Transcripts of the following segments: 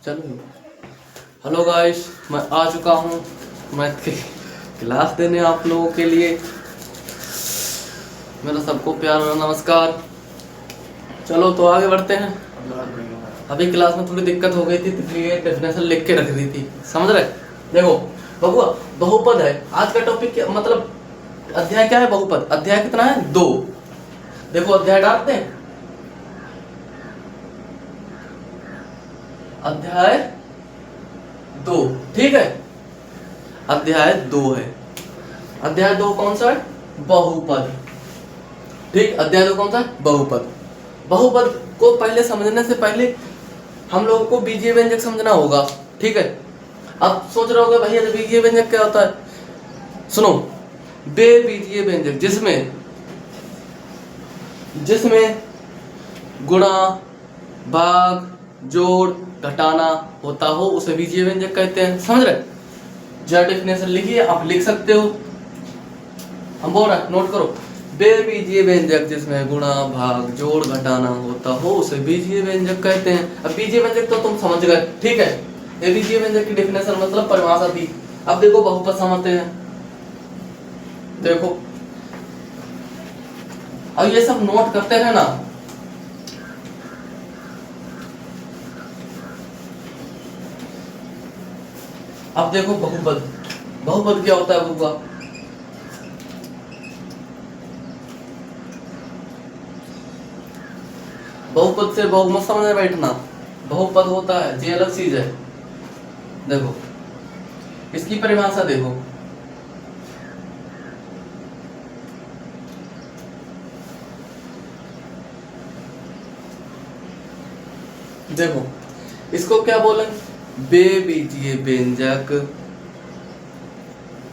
चलो। Hello guys, मैं आ चुका हूँ मैथ की क्लास देने आप लोगों के लिए। मेरा सबको प्यार और नमस्कार। चलो तो आगे बढ़ते हैं। अभी क्लास में थोड़ी दिक्कत हो गई थी, इसलिए डेफिनेशन लिख के रख दी थी, समझ रहे। देखो बबुआ, बहुपद है आज का टॉपिक, मतलब अध्याय क्या है? बहुपद। अध्याय कितना है? 2। देखो अध्याय डालते हैं, अध्याय 2, ठीक है। अध्याय 2 है। अध्याय 2 कौन सा है? बहुपद। ठीक, अध्याय 2 कौन सा है? बहुपद। बहुपद को पहले समझने से पहले हम लोगों को बीजीय व्यंजक समझना होगा, ठीक है। अब सोच रहे होगे भैया बीजीय व्यंजक क्या होता है? सुनो, बे बीजीय व्यंजक जिसमें गुणा, भाग, जोड़, घटाना होता हो उसे बीजीय व्यंजक कहते हैं, समझ रहे। जरा डेफिनेशन लिखिए, आप लिख सकते हो, हम बोल रहे हैं, नोट करो। बे बीजीय व्यंजक जिसमें गुणा, भाग, जोड़, घटाना होता हो उसे बीजीय व्यंजक कहते हैं। अब बीजीय व्यंजक तो तुम समझ गए, ठीक है। ये बीजीय व्यंजक की डेफिनेशन मतलब परिभाषा थी। अब देखो बहुपद समझते हैं। देखो अब ये सब नोट करते रहना। अब देखो बहुपद, बहुपद क्या होता है बबुआ? बहुपद से बहु मत समझने बैठना। बहुपद होता है, ये अलग चीज है। देखो इसकी परिभाषा देखो। देखो इसको क्या बोले? बे बीजीय व्यंजक।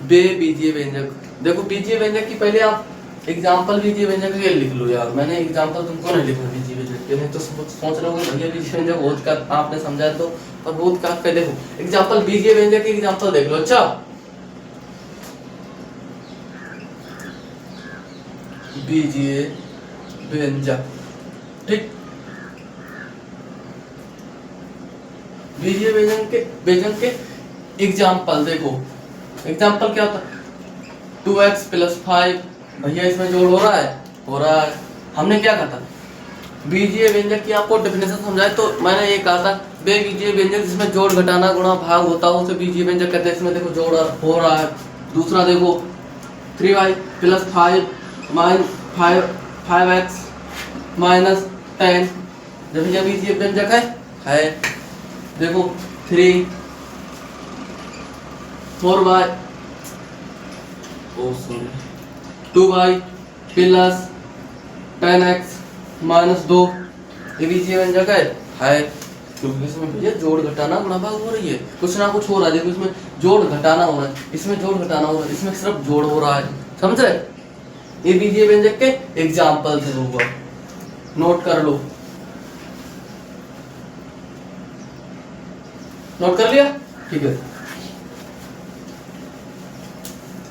बे बीजीय व्यंजक। देखो बीजीय व्यंजक की पहले आप एग्जाम्पल बीजीय व्यंजक के लिख लो यार। मैंने एग्जाम्पल तुमको नहीं लिखा बीजीय व्यंजक के, नहीं तो सोच रहे होगे भैया बीजीय व्यंजक बहुत का आपने समझाया तो, पर बहुत का कर। देखो एग्जाम्पल बीजीय व्यंजक की एग्जाम्पल देख लो। अच्छा, बीजीय व्यंजक, ठीक। बीजीय व्यंजक के एग्जाम्पल देखो। एग्जाम्पल क्या होता है? 2x + 5। भैया इसमें जोड़ हो रहा है? हो रहा है। हमने क्या कहा था? बीजीय व्यंजक की आपको डेफिनेशन समझाए तो मैंने ये कहा था बे बीजीय व्यंजक जिसमें जोड़, घटाना, गुणा, भाग होता हो उसे बीजीय व्यंजक कहते हैं। इसमें देखो जोड़ हो रहा है। दूसरा देखो 3y + 5x - 10, जब भैया बीजीय व्यंजक है। देखो 3 4y 2y + 10x - 2, ये बीजीय व्यंजक है। क्योंकि इसमें भैया जोड़, घटाना, गुणा, भाग हो रही है, कुछ ना कुछ हो रहा है। देखो इसमें जोड़, घटाना हो रहा है, इसमें जोड़, घटाना हो रहा है, इसमें सिर्फ जोड़ हो रहा है, समझ रहे। ये बीजीय व्यंजक के एग्जाम्पल थे लोग, नोट कर लो। नोट कर लिया? ठीक है।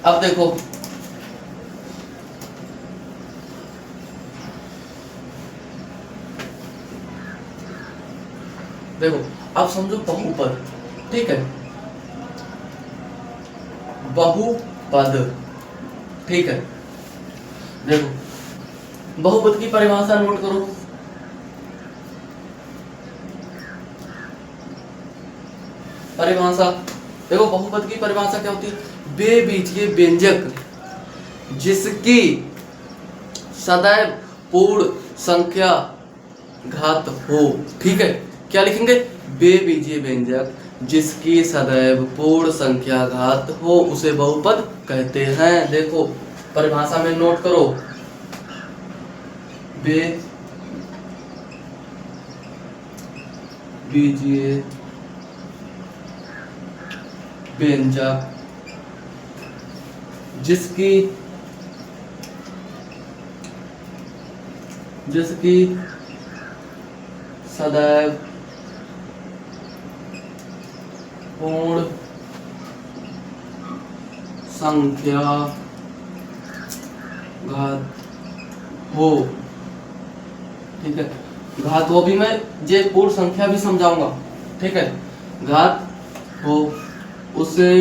अब देखो देखो अब समझो बहुपद, ठीक है। बहुपद, ठीक है। देखो बहुपद की परिभाषा नोट करो। परिभाषा देखो, बहुपद की परिभाषा क्या होती है? बे बीजीय व्यंजक जिसकी सदैव पूर्ण संख्या घात हो, ठीक है। क्या लिखेंगे? बे बीजीय व्यंजक जिसकी सदैव पूर्ण संख्या घात हो उसे बहुपद कहते हैं। देखो परिभाषा में नोट करो। बे बीजीय व्यंजक जिसकी सदैव पूर्ण संख्या घात हो, ठीक है। घात हो भी मैं ये पूर्ण संख्या भी समझाऊंगा, ठीक है। घात हो उसे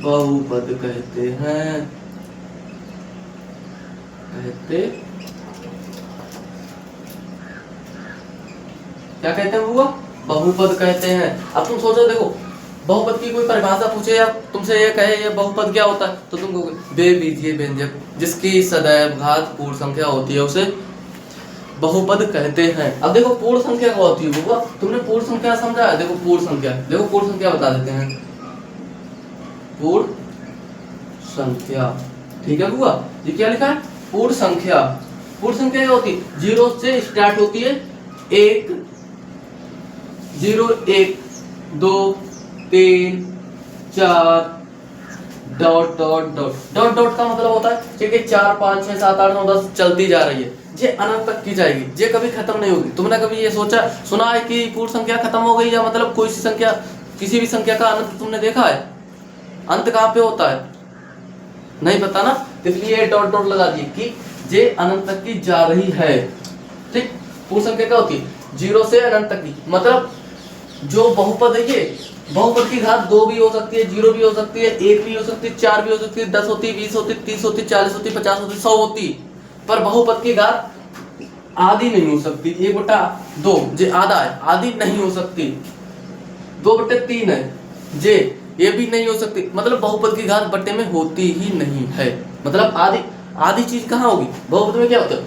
बहुपद कहते हैं। क्या कहते हैं वो? बहुपद कहते हैं। अब तुम सोचो, देखो बहुपद की कोई परिभाषा पूछे या तुमसे ये कहे ये बहुपद क्या होता है, तो तुम कहोगे वे बीजीय व्यंजक जिसकी सदैव घात पूर्ण संख्या होती है उसे बहुपद कहते हैं। अब देखो पूर्ण संख्या क्या होती है वो, तुमने पूर्ण संख्या समझा है? देखो पूर्ण संख्या, देखो पूर्ण संख्या बता देते हैं। पूर्ण संख्या, ठीक है बुआ, ये क्या लिखा है? पूर्ण संख्या। पूर्ण संख्या क्या होती है? जीरो से स्टार्ट होती है, 1 0 1 2 3 4 dot dot dot dot dot का मतलब होता है ठीक है 4 5 6 7 8 9 10 चलती जा रही है, ये अनंत तक की जाएगी, ये कभी खत्म नहीं होगी। तुमने कभी ये सोचा सुना है कि पूर्ण संख्या खत्म हो गई, या मतलब कोई सी संख्या किसी भी संख्या का अनंत तुमने देखा है? अंत कहाँ पे होता है? नहीं पता ना, इसलिए डॉट डॉट लगा दिए कि ये अनंत तक की जा रही है। ठीक, पूर्ण संख्या क्या होती है? 0 से अनंत तक की, मतलब जो बहुपद है ये बहुपद की घात 2 भी हो सकती है, 0 भी हो सकती है, 1 भी हो सकती है, 4 भी हो सकती है, 10 होती है, 20 होती है, 30 होती है, 40 होती है, 50 होती है, 100 होती, पर बहुपद की घात आधी नहीं हो सकती। 1/2 जे आधा है, आधी नहीं हो सकती। 2/3 है जे, ये भी नहीं हो सकती। मतलब बहुपद की घात बट्टे में होती ही नहीं है। मतलब आधी आधी चीज कहाँ होगी? बहुपद में क्या होता है?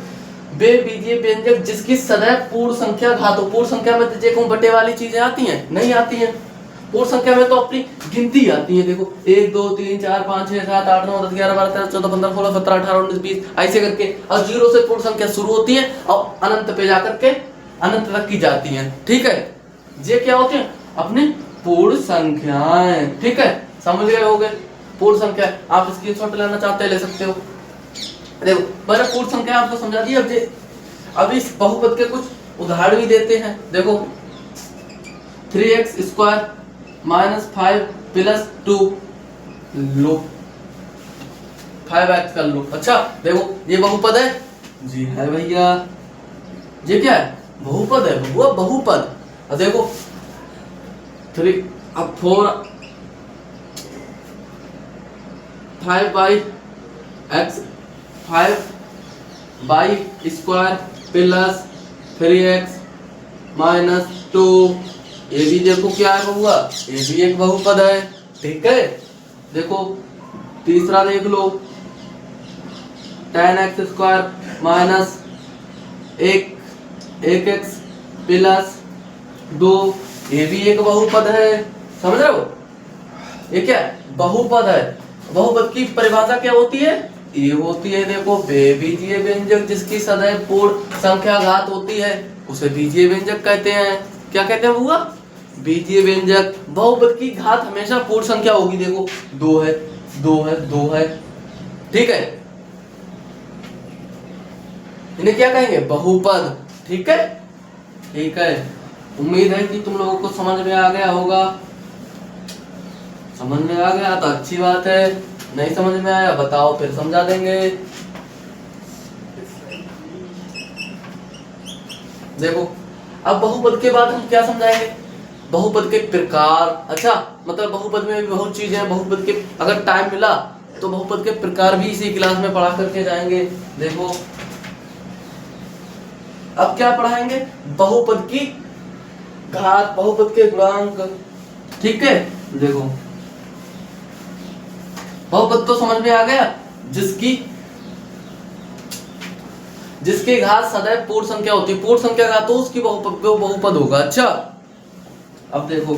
वे बीजीय व्यंजक जिसकी सदैव पूर्ण संख्या घात हो। पूर्ण संख्या में तो जे बटे वाली चीजें आती हैं? नहीं आती हैं। पूर्ण संख्या में तो अपनी गिनती आती है। देखो 1 2 3 4 5 6 7 8 9 10 11 12 13 14 15 16 17 18 19 20 ऐसे करके, और 0 से पूर्ण संख्या शुरू होती है और अनंत पे जाकर के अनंत तक की जाती है। ठीक है, ये क्या होती है? अपनी पूर्ण संख्याएं। ठीक है, समझ गए होगे? पूर्ण संख्या आप स्क्रीनशॉट लेना चाहते हैं ले सकते हो। देखो मैंने पूर्ण संख्या आपको समझा दी। अब इस बहुपद के कुछ उदाहरण भी देते हैं। देखो 3x स्क्वायर माइनस 5 प्लस 2 लो 5x कर लो। अच्छा देखो ये बहुपद है? जी है भैया। ये क्या है? बहुपद है वो, बहुपद। और देखो 3 अब 4 5 by x 5 by square plus 3x minus 2, ये भी देखो क्या है बहुआ, ये भी एक बहुपद है। ठीक है, देखो तीसरा देख लो 10x square minus 1x plus 2, ये भी एक बहुपद है। समझ रहे हो? ये क्या है? बहुपद है। बहुपद की परिभाषा क्या होती है? ये होती है देखो बीजीय व्यंजक जिसकी सदैव पूर्ण संख्या घात होती है उसे बीजीय व्यंजक कहते हैं। क्या कहते हैं बुआ? बीजीय व्यंजक। बहुपद की घात हमेशा पूर्ण संख्या होगी। देखो 2 है 2 है 2 है। ठीक है, इन्हें क्या कहेंगे? बहुपद। ठीक है, ठीक है। उम्मीद है कि तुम लोगों को समझ में आ गया होगा। समझ में आ गया तो अच्छी बात है, नहीं समझ में आया बताओ फिर समझा देंगे। देखो अब बहुपद के बाद हम क्या समझाएंगे? बहुपद के प्रकार। अच्छा मतलब बहुपद में भी बहुत चीजें हैं। बहुपद के अगर टाइम मिला तो बहुपद के प्रकार भी इसी क्लास में पढ़ा करके जाएंगे। देखो अब क्या पढ़ाएंगे? बहुपद की घात, बहुपद के गुणांक। ठीक है, देखो बहुपद तो समझ में आ गया जिसकी घात सदैव पूर्ण संख्या होती है। पूर्ण संख्या घात तो उसकी बहुपद होगा। अच्छा अब देखो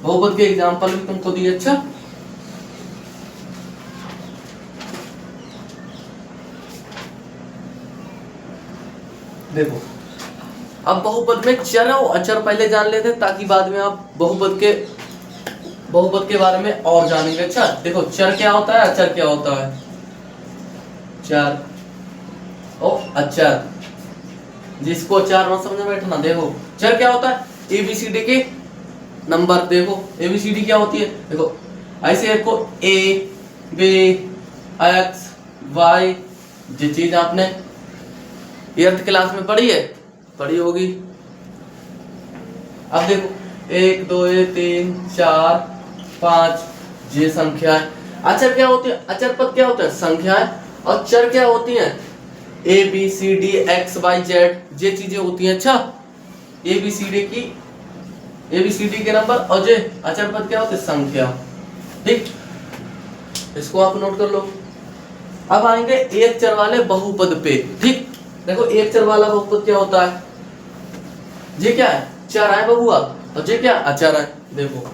बहुपद के एग्जांपल भी तुमको दिए। अच्छा देखो अब बहुपद में चर और अचर पहले जान लेते ताकि बाद में आप बहुपद के बारे में और जानेंगे। अच्छा देखो चर क्या होता है, अचर क्या होता है? चर और अचर, जिसको अचर मत समझ में बैठना। देखो चर क्या होता है? एबीसीडी के नंबर। देखो एबीसीडी क्या होती है? देखो ऐसे देखो ए बी एक्स वाई, जो चीज आपने 8th क्लास में पढ़ी है, पढ़ी होगी। अब देखो 1 2 3 4 5 ये संख्या है। अचर क्या होती है? अचर पद क्या होता है? संख्याएं। और चर क्या होती हैं? A B C D X Y Z ये चीजें होती हैं। अच्छा, ए बी सी डी के नंबर और जे अचर पद क्या होते हैं? संख्या। ठीक, इसको आप नोट कर लो। अब आएंगे एक चर वाले बहुपद पे। ठीक, देखो एक चर वाला बहुपद क्या होता है? ये क्या है? चर है बबुआ, और ये क्या? अचर है। देखो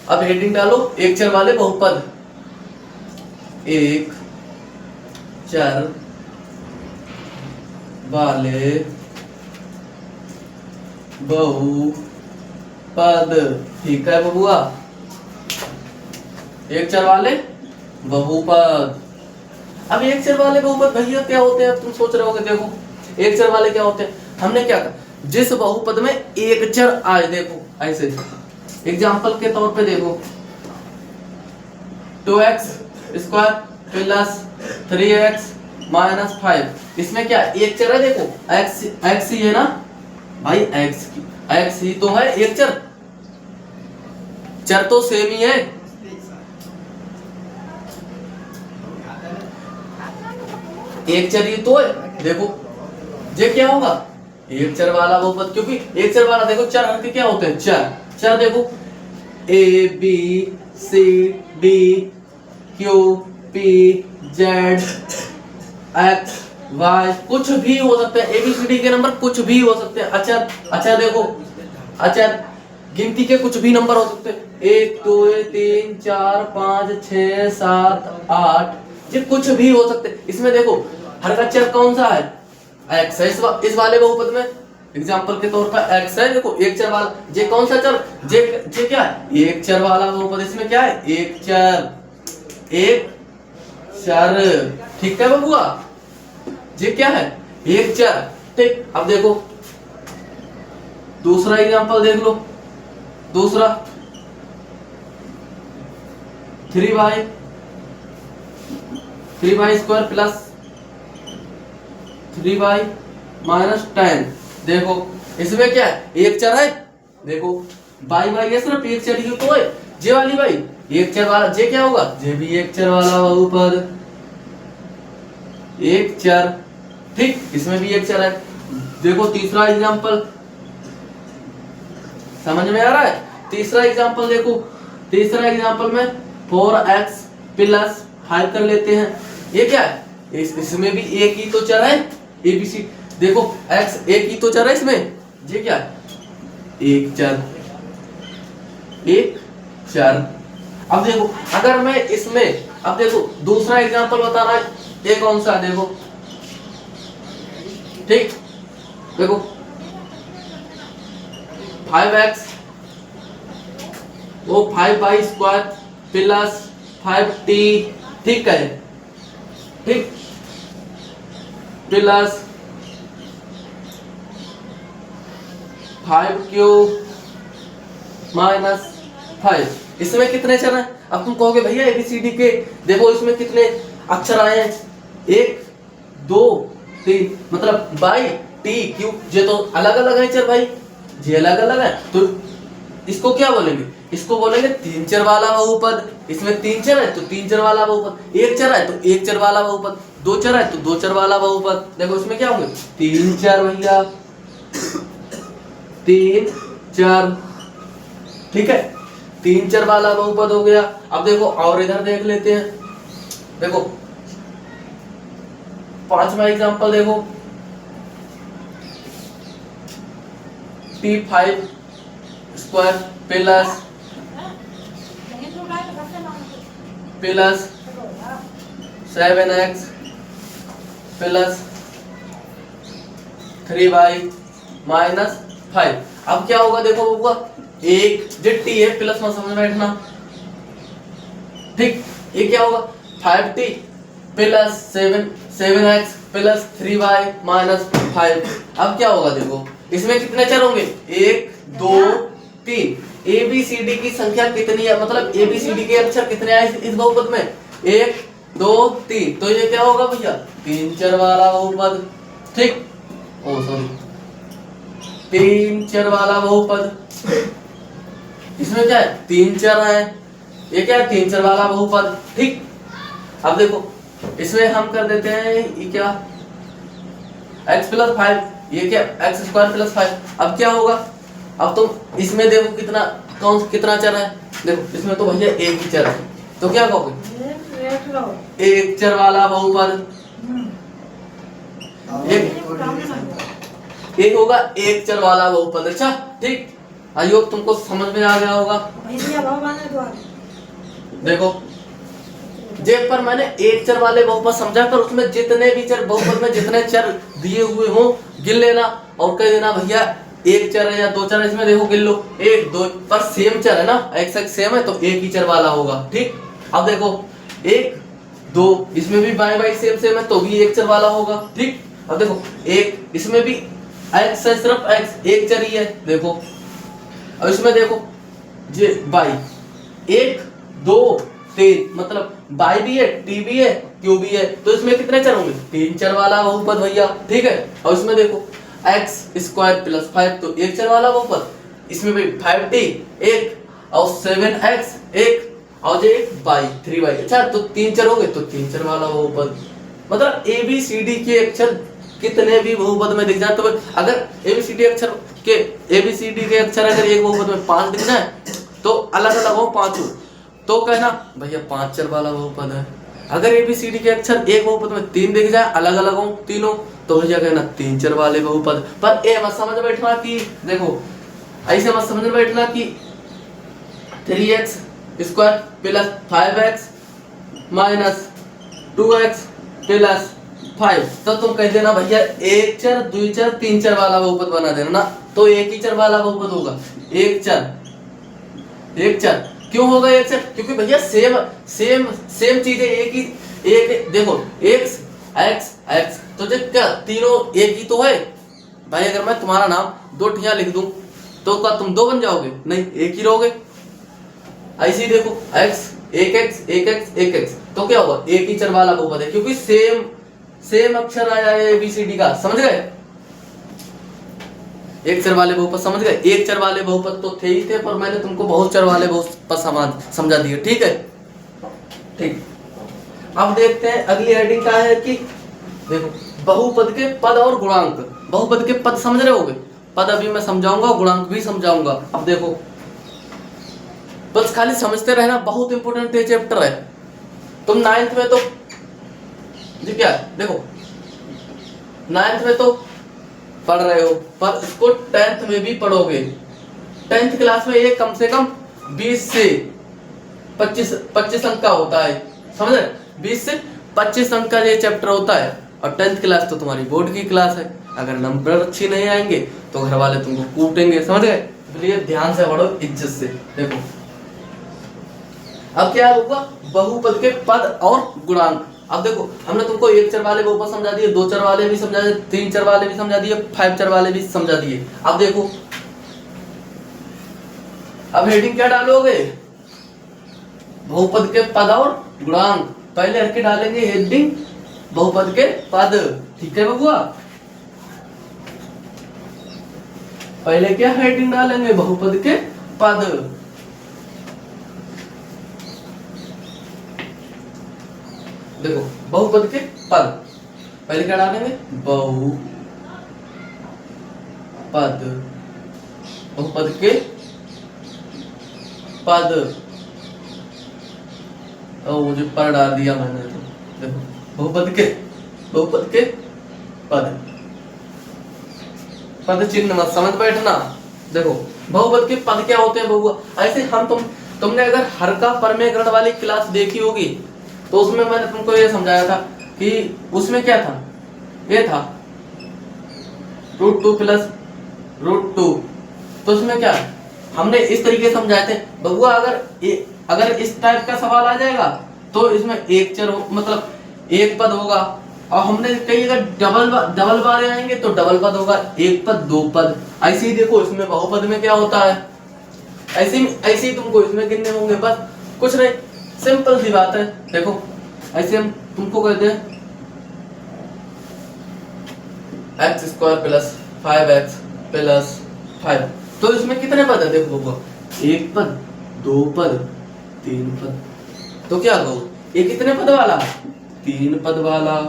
अब हेडिंग डालो, एक चर वाले बहुपद। एक चर वाले बहुपद। ठीक है बबुआ, एक चर वाले बहुपद। अब एक चर वाले बहुपद भैया क्या होते हैं? अब तुम सोच रहे होगे, देखो एक चर वाले क्या होते हैं? हमने क्या कहा, जिस बहुपद में एक चर आए, देखो ऐसे एग्जाम्पल के तौर पे देखो 2x square plus 3x minus 5, इसमें क्या एक चर है? देखो x ही है ना भाई, x ही तो है एक चर, चर तो सेम ही है। एक चर ही तो है। देखो ये क्या होगा? एक चर वाला बहुपद, क्योंकि एक चर वाला देखो चर हर के क्या होते हैं? चर देखो A B C D Q P Z X Y, कुछ भी हो सकते हैं। एबीसीडी के नंबर कुछ भी हो सकते हैं। अचर देखो, अचर गिनती के कुछ भी नंबर हो सकते हैं। 1 2 3 4 5 6 7 8, ये कुछ भी हो सकते हैं। इसमें देखो हर का चर कौन सा है? एक्स है। इस वाले बहुपद में एग्जाम्पल के तौर पर एक्स है। देखो एक चर वाला, ये कौन सा चर? जे क्या है? एक चर वाला बहुपद। इसमें क्या है? एक चर। ठीक है बबुआ, ये क्या है? एक चर। ठीक, अब देखो दूसरा एग्जाम्पल देख लो। दूसरा 3y square plus 3y minus 10। देखो इसमें क्या है? एक चर है। देखो बाई है, सिर्फ एक चर ही तो है। जे वाली बाई एक चर वाला, जे क्या होगा? जे भी एक चर वाला बहुपद, एक चर। ठीक, इसमें भी एक चर है। देखो तीसरा एग्जांपल समझ में आ रहा है? तीसरा एग्जांपल देखो, तीसरा एग्जांपल में 4x प्लस 5 कर लेते हैं। ये क्या है? इसमें भी एक ही तो चर है, एबीसी। देखो x एक ही तो चर है इसमें, ये क्या है? एक चर। अब देखो अगर मैं इसमें, अब देखो दूसरा एग्जांपल बताना है, ये कौन सा? देखो ठीक, देखो 5x वो 5y स्क्वायर प्लस 5t। ठीक है, ठीक, प्लस 5q माइनस 5। इसमें कितने चर हैं? अब तुम कहोगे भैया एबीसीडी के देखो इसमें कितने अक्षर आए हैं? 1 2 3, मतलब बाई टी क्यू, ये तो अलग अलग है चर भाई, ये अलग अलग है। तो इसको क्या बोलेंगे? इसको बोलेंगे तीन चर वाला बहुपद। इसमें तीन चर है तो तीन चर वाला बहुपद, एक चर है तो एक चर वाला बहुपद, दो चर है तो दो चर वाला बहुपद। देखो इसमें क्या होंगे? तीन चर भैया, तीन चर। ठीक है, तीन चर वाला बहुपद हो गया। अब देखो और इधर देख लेते हैं। देखो पांचवा एग्जांपल देखो, P5 square plus 7x plus 3y minus 5। अब क्या होगा? देखो होगा एक टी है, प्लस में समझ बैठना। ठीक, ये क्या होगा? 5t plus 7x plus 3y minus 5। अब क्या होगा? देखो इसमें कितने चर होंगे? 1 2 3। एबीसीडी की संख्या कितनी है, मतलब एबीसीडी के अक्षर कितने आए इस बहुपद में? 1 2 3, तो ये क्या होगा भैया, 3 चर वाला बहुपद। ठीक, ओ सॉरी, 3 चर वाला बहुपद। इसमें क्या है, 3 चर है, ये क्या है, 3 चर वाला बहुपद। ठीक, अब देखो इसमें हम कर देते हैं ये क्या, x + 5, ये क्या x² + 5। अब क्या होगा, अब तुम इसमें देखो कितना चर है, देखो इसमें तो भैया एक ही चर है, तो क्या कहोगे, एक चर वाला बहुपद। एक होगा एक चर वाला बहुपद। अच्छा ठीक, आई होप तुमको समझ में आ गया होगा। देखो जे पर मैंने एक चर वाले बहुपद समझा कर उसमें जितने भी चर बहुपद में जितने चर दिए हुए हो गिन लेना और कह देना भैया एक चर है या दो चर है, इसमें देखो गिन लो, 1 2 पर सेम चर है ना, x सेम है तो एक ही चर वाला होगा। ठीक, अब देखो 1 2 इसमें भी y सेम है तो भी एक चर वाला होगा। ठीक, अब देखो एक इसमें भी x है, सिर्फ x एक चर ही है। देखो अब इसमें देखो ये y 1 2 3 मतलब y भी है, t भी है, q भी है, तो इसमें कितने चर होंगे, 3 चर वाला बहुपद भैया। ठीक है, और इसमें देखो x² + 5 तो एक चर वाला बहुपद, इसमें भी 5t 1 और 7x 1 और ये y 3y। अच्छा तो 3 चर हो गए तो 3 चर वाला बहुपद। मतलब ABCD के अक्षर कितने भी बहुपद में दिख जाए, तो अगर ABCD के अक्षर अगर एक बहुपद में 5 दिख जाए तो अलग अलग हो पांचों, तो कहना भैया 5 चर वाला बहुपद है। अगर ABCD के अक्षर एक बहुपद में 3 दिख जाए अलग अलग हो तीनों, तो भैया कहना 3 चर वाले बहुपद। पर ये मत समझ बैठना कि देखो ऐसे मत समझ बैठना कि 3x² + 5x - 2x + 5, तो तुम कह देना भैया एक चर 2 चर 3 चर वाला बहुपद बना देना ना, तो एक ही चर वाला बहुपद होगा। एक चर क्यों होगा एक चर, क्योंकि भैया सेम चीजें एक देखो x तो जो क्या तीनों एक ही तो है भाई। अगर मैं तुम्हारा नाम 2 ठिया लिख दूं तो क्या तुम 2 बन जाओगे, नहीं एक ही रहोगे। ऐसे ही देखो x 1x तो क्या होगा, एक ही चर वाला बहुपद है, क्योंकि सेम अक्षर आया है ABCD का। समझ गए, एक चर वाले बहुपद समझ गए। एक चर वाले बहुपद तो थे ही थे, पर मैंने तुमको बहुत चर वाले बहुपद समझा दिए। ठीक है, ठीक, अब देखते हैं अगली हेडिंग क्या है कि देखो बहुपद के पद और गुणांक। बहुपद के पद समझ रहे होगे, पद अभी मैं समझाऊंगा, गुणांक भी समझाऊंगा। अब देखो बस खाली समझते रहना, बहुत इंपॉर्टेंट ये चैप्टर है। तुम 9th में तो जी क्या देखो 9th में तो पढ़ रहे हो, पर इसको 10th में भी पढ़ोगे। 10th क्लास में ये कम से कम 20 से 25 अंक का होता है, समझ रहे, 20 से 25 अंक का ये चैप्टर होता है। और 10th क्लास तो तुम्हारी बोर्ड की क्लास है, अगर नंबर अच्छी नहीं आएंगे तो घर वाले तुमको कूटेंगे। समझ गए, इसलिए ध्यान से पढ़ो, इज्जत से। देखो अब क्या होगा, बहुपद के पद और गुणांक। अब देखो हमने तुमको एक चर वाले बहुपद समझा दिए, 2 चर वाले भी समझा दिए, 3 चर वाले भी समझा दिए, 5 चर वाले भी समझा दिए। अब देखो अब हेडिंग क्या डालोगे, बहुपद के पद और गुणांक। पहले हर के डालेंगे हेडिंग बहुपद के पद। ठीक है बबुआ, पहले क्या हेडिंग डालेंगे, बहुपद के पद। देखो बहुपद के पद, पहले क्या डालेंगे, बहुपद के पद। मुझे पर डाल दिया मैंने, तो देखो बहुपद के पद चिन्ह मत समझ बैठना। देखो बहुपद के पद क्या होते हैं बबुआ, ऐसे तुमने अगर हर का परमेय वाली क्लास देखी होगी तो उसमें मैंने तुमको ये समझाया था कि उसमें क्या था, ये था √2 + √2। तो उसमें क्या हमने इस तरीके से समझाए थे बबुआ, अगर इस टाइप का सवाल आ जाएगा तो इसमें एक चर मतलब एक पद होगा, और हमने कई अगर डबल बार आएंगे तो डबल पद होगा, एक पद 2 पद। ऐसे ही देखो इसमें बहुपद में क्या होता है, ऐसे ही तुमको इसमें गिनने होंगे, बस कुछ नहीं, सिंपल सी बात है। देखो ऐसे हम तुमको कहते हैं x square plus 5x plus 5। तो इसमें कितने पद है देखो वो, एक पद, दो पद, तीन पद। तो क्या कहो ये कितने पद वाला, तीन पद वाला,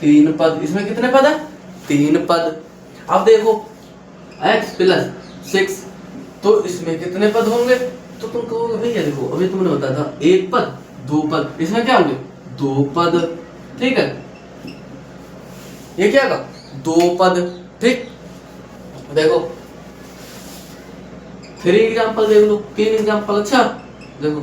तीन पद। इसमें कितने पद है, तीन पद। अब देखो x प्लस 6, तो इसमें कितने पद होंगे, तो तुम कहोगे भैया देखो अभी तुमने बताया था एक पद दो पद, इसमें क्या होंगे, दो पद। ठीक है, ये क्या का, दो पद। ठीक, देखो 3 एग्जाम्पल देख लो, 3 एग्जाम्पल। अच्छा देखो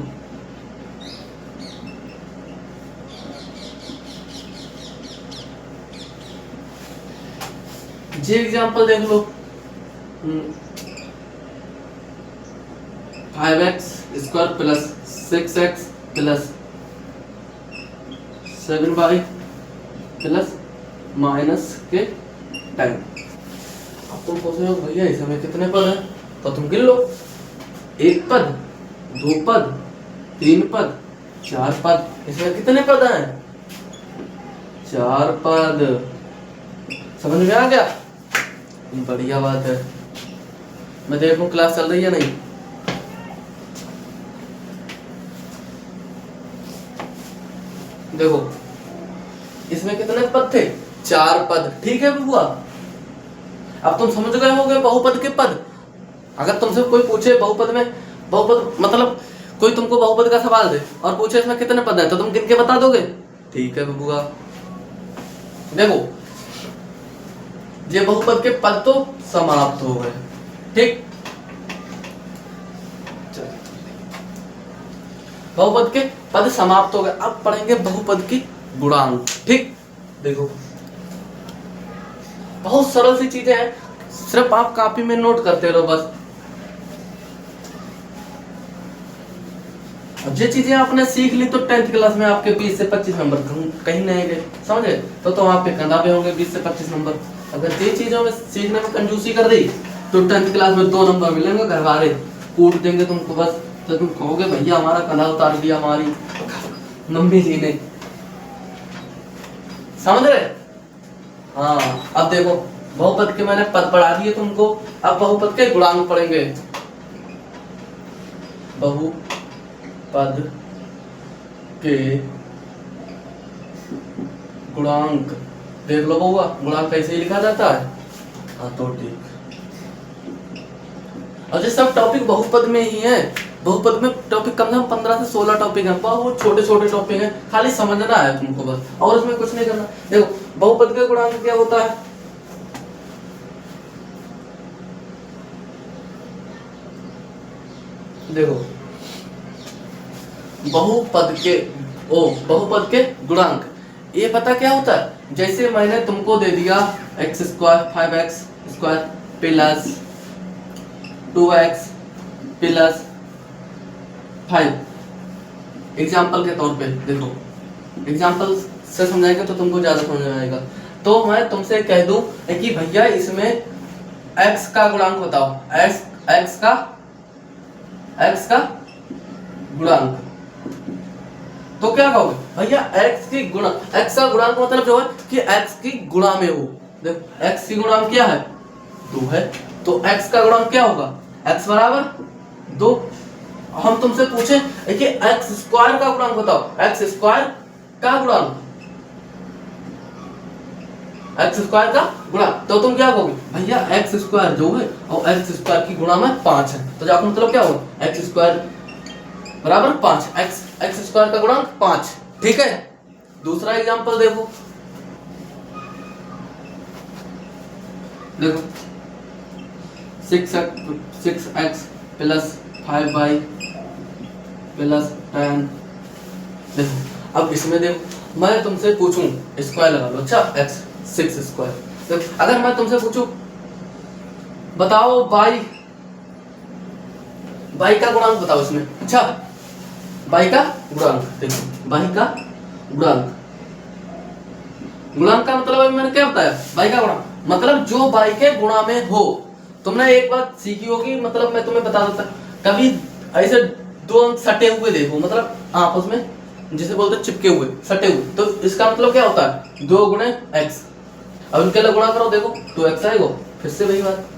जे एग्जाम्पल देख लो, 5x square plus 6x plus 7y plus minus के 10। अब तुम पूछ रहे हो भैया इसमें कितने पद हैं, तो तुम गिन लो, एक पद, दो पद, तीन पद, चार पद। इसमें कितने पद हैं, चार पद। समझ में आ गया, बढ़िया बात है। मैं देखूं क्लास चल रही है नहीं। देखो इसमें कितने पद थे, चार पद। ठीक है बुआ, अब तुम समझ गए होगे बहुपद के पद। अगर तुमसे कोई पूछे बहुपद में, बहुपद मतलब कोई तुमको बहुपद का सवाल दे और पूछे इसमें कितने पद हैं, तो तुम गिन के बता दोगे। ठीक है बुआ, देखो ये बहुपद के पद तो समाप्त हो गए। ठीक, बहुपद के पद समाप्त हो गए। अब पढ़ेंगे बहुपद की गुणांक। ठीक, देखो बहुत सरल सी चीजें हैं, सिर्फ आप कॉपी में नोट करते रहो बस। अब ये चीजें आपने सीख ली तो 10th क्लास में आपके 20 से 25 नंबर कहीं नहीं गए, समझे। तो आप पे कंधा पे होंगे 20 से 25 नंबर। अगर ये चीजों में सीखने में कंजूसी कर दी तो 10th क्लास में 2 नंबर मिलेंगे, घर वाले कूट देंगे तुमको बस। तो तुम कहोगे भैया हमारा कंधा उतार दिया हमारी मम्मी जी ने, समझ रहे। हाँ, अब देखो बहुपद के मैंने पद पढ़ा दिए तुमको, अब बहुपद के गुणांक पढ़ेंगे। बहुपद के गुणांक देख लो बउआ, गुणांक कैसे लिखा जाता है। हाँ तो ठीक, और ये सब टॉपिक बहुपद में ही है। बहुपद में टॉपिक कम से कम 15 से 16 टॉपिक हैं, बहुत छोटे छोटे टॉपिक हैं, खाली समझना है तुमको बस, और उसमें कुछ नहीं करना। देखो बहुपद के गुणांक क्या होता है, देखो बहुपद के गुणांक ये पता क्या होता है। जैसे मैंने तुमको दे दिया x square 5x square plus 2x plus 5, example के तौर पे। देखो एग्जाम्पल से समझाएंगे तो तुमको ज्यादा समझ में आएगा। तो मैं तुमसे कह दूं कि भैया इसमें x का गुणांक बताओ, x का गुणांक, तो क्या कहोगे भैया x का गुणांक मतलब जो है कि x की गुणा में हो। देखो x की गुणांक क्या है, 2 है, तो x का गुणांक क्या होगा, x बराबर 2। हम तुमसे पूछे कि x स्क्वायर का गुणांक बताओ, x स्क्वायर का गुणांक, x स्क्वायर का गुणांक, तो तुम क्या कहोगे भैया x स्क्वायर जो है और x स्क्वायर की गुणा में 5 है, तो जाकर मतलब क्या होगा x स्क्वायर बराबर 5, x स्क्वायर का गुणांक 5। ठीक है, दूसरा एग्जांपल देखो, देखो 6x प्लस 5y प्लस 10। देखो अब इसमें देखो मैं तुमसे पूछूं स्क्वायर लगा लो, अच्छा x 6 स्क्वायर। देखो अगर मैं तुमसे पूछूं बताओ y का गुणांक बताओ इसमें, अच्छा y का गुणांक, देखो y का गुणांक का मतलब अभी मैंने क्या बताया, y का गुणांक मतलब जो y के गुणा में हो। तुमने एक बात सीखी होगी, मतलब मैं तुम्हें बता देता, कभी ऐसे 2 अंक सटे हुए देखो, मतलब आपस में जिसे बोलते हैं चिपके हुए, सटे हुए। तो इसका मतलब क्या होता है 2 गुणे एक्स। अब इनके लिए गुणा करो, देखो 2x आएगा, फिर से वही बात।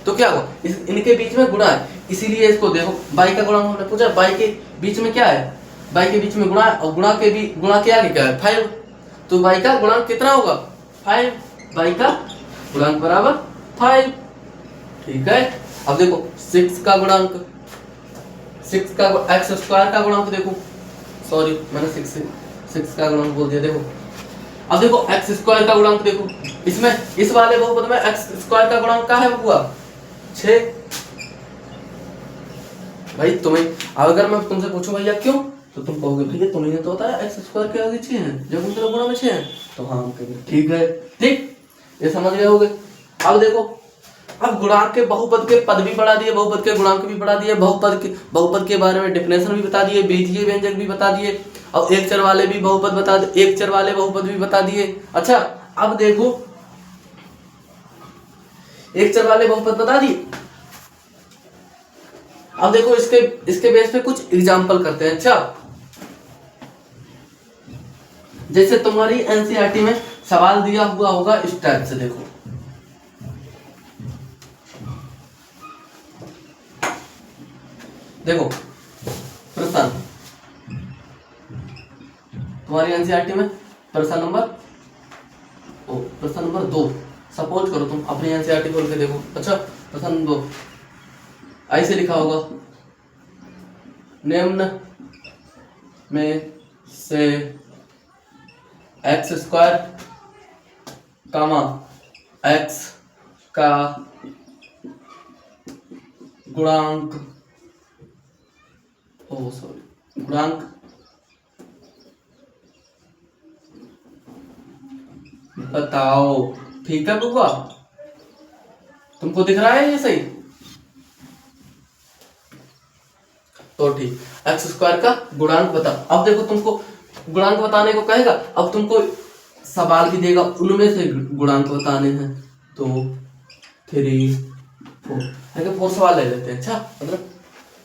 तो क्या होगा, इनके बीच में गुणा है, इसीलिए इसको देखो y का गुणा हमने पूछा, y के बीच में क्या है, y के बीच में गुणा है, और गुणा के आगे क्या है 5। तो y का गुणांक कितना होगा 5, y का गुणांक बराबर 5। ठीक है। अब देखो 6 का गुणांक, 6 का एक्स स्क्वायर का गुणांक देखो, सॉरी मैंने 6 का गुणांक बोल दिया। देखो अब देखो एक्स स्क्वायर का गुणांक देखो, इसमें इस वाले बहुपद में एक्स स्क्वायर का गुणांक क्या है हुआ 6। भाई तुम्हें अगर मैं तुमसे पूछूं भैया क्यों, तो तुम कहोगे भैया तुम्हें तो बताया एक्स स्क्वायर के आगे 6 है, जब उनके गुणा में 6 है, तो हाँ हम कहेंगे ठीक है। ठीक, ये समझ गए होगे। अब देखो, अब गुणांक के बहुपद के पद भी पढ़ा दिए, बहुपद के गुणांक भी पढ़ा दिए, बहुपद के बारे में डेफिनेशन भी बता दिए, बीजीय व्यंजक भी बता दिए, और एक चर वाले भी बहुपद बता दिए, एक चर वाले बहुपद भी बता दिए। अच्छा अब देखो एक चर वाले बहुपद बता दिए, अब देखो इसके बेस पे कुछ एग्जांपल करते हैं। अच्छा जैसे तुम्हारी एनसीईआरटी में सवाल दिया हुआ होगा इस टाइप से, देखो देखो प्रश्न तुम्हारी एनसीईआरटी में प्रश्न नंबर 2, सपोज करो तुम अपनी एनसीईआरटी खोल के देखो। अच्छा प्रश्न 2 ऐसे लिखा होगा, निम्न में से एक्स स्क्वायर कामा एक्स का गुणांक बताओ। ठीक है बुआ, तुमको दिख रहा है ये सही? तो ठीक, एक्स स्क्वायर का गुणांक बता। अब देखो तुमको गुणांक बताने को कहेगा, अब तुमको सवाल भी देगा, उनमें से गुणांक बताने हैं। 2 3 4 है, 4 सवाल ले लेते हैं। अच्छा मतलब